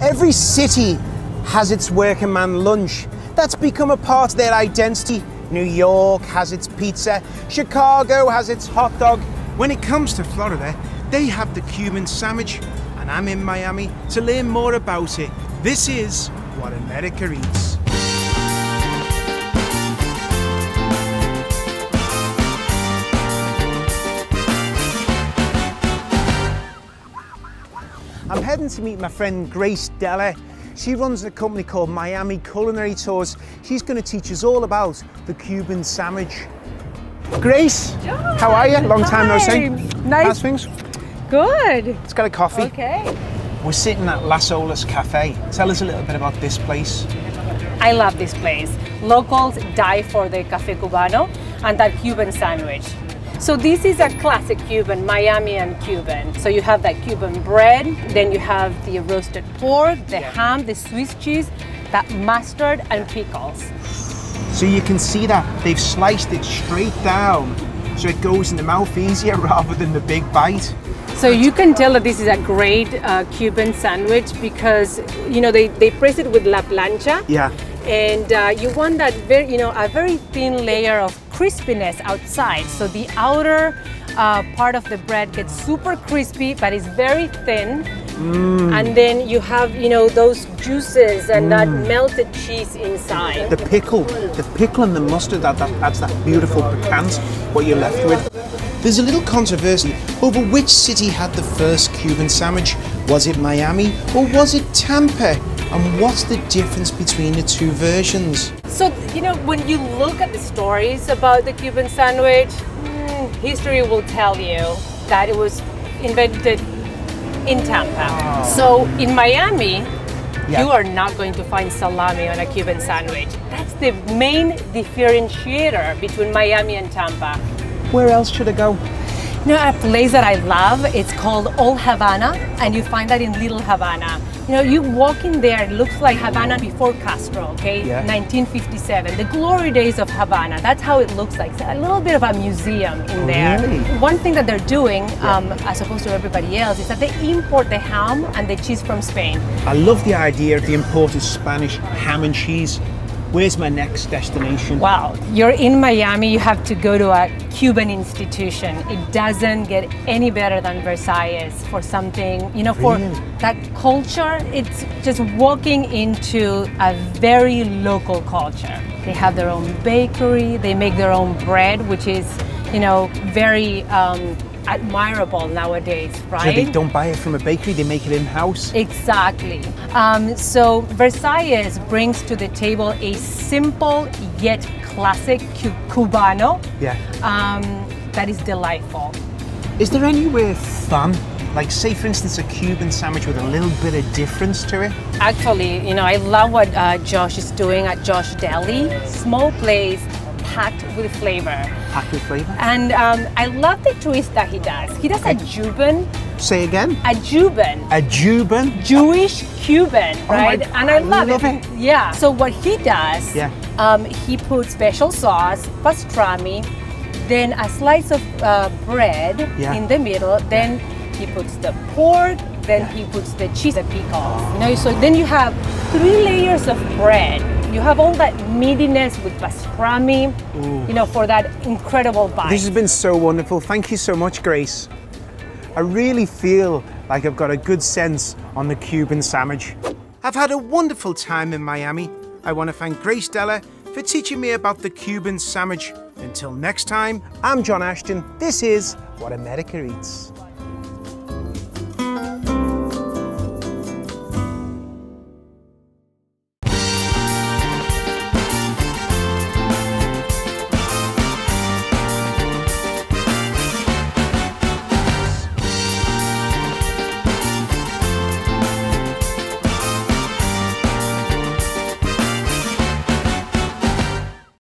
Every city has its working man lunch. That's become a part of their identity. New York has its pizza. Chicago has its hot dog. When it comes to Florida, they have the Cuban sandwich, and I'm in Miami to learn more about it. This is What America Eats. I'm heading to meet my friend Grace Della. She runs a company called Miami Culinary Tours. She's going to teach us all about the Cuban sandwich. Grace, Jon, how are you? Long time no see. Nice. How's things? Good. Let's get a coffee. Okay. We're sitting at Las Olas Cafe. Tell us a little bit about this place. I love this place. Locals die for the café cubano and that Cuban sandwich. So this is a classic Cuban, Miamian Cuban. So you have that Cuban bread, then you have the roasted pork, the ham, the Swiss cheese, that mustard and pickles. So you can see that they've sliced it straight down so it goes in the mouth easier rather than the big bite. So you can tell that this is a great Cuban sandwich because, you know, they press it with la plancha. Yeah. And you want that very, a very thin layer of crispiness outside. So the outer part of the bread gets super crispy, but it's very thin. And then you have, those juices and that melted cheese inside. The pickle and the mustard, that adds that beautiful piquant, what you're left with. There's a little controversy over which city had the first Cuban sandwich. Was it Miami or was it Tampa? And what's the difference between the two versions? So, when you look at the stories about the Cuban sandwich, history will tell you that it was invented in Tampa. Oh. So in Miami, you are not going to find salami on a Cuban sandwich. That's the main differentiator between Miami and Tampa. Where else should I go? A place that I love, it's called Old Havana, and you find that in Little Havana. You walk in there, it looks like Havana before Castro, okay? Yeah. 1957, the glory days of Havana. That's how it looks like. It's a little bit of a museum in there. Really? One thing that they're doing, as opposed to everybody else, is that they import the ham and the cheese from Spain. I love the idea of the imported Spanish ham and cheese. Where's my next destination? Wow, you're in Miami, you have to go to a Cuban institution. It doesn't get any better than Versailles for something, for that culture. It's just walking into a very local culture. They have their own bakery, they make their own bread, which is, very admirable nowadays, right? So they don't buy it from a bakery, they make it in-house? Exactly. So Versailles brings to the table a simple yet classic cubano that is delightful. Is there anywhere fun? Like, say for instance, a Cuban sandwich with a little bit of difference to it? Actually, I love what Josh is doing at Josh Deli. Small place, packed with flavor. Packed with flavor? And I love the twist that he does. He does a Cuban. Say again? A Cuban. A Cuban? Jewish Cuban, right? And I love it. Yeah. So what he does, he puts special sauce, pastrami, then a slice of bread in the middle, then he puts the pork, then he puts the cheese and pickles. So then you have 3 layers of bread. You have all that meatiness with pastrami, for that incredible bite. This has been so wonderful. Thank you so much, Grace. I really feel like I've got a good sense on the Cuban sandwich. I've had a wonderful time in Miami. I want to thank Grace Della for teaching me about the Cuban sandwich. Until next time, I'm Jon Ashton. This is What America Eats.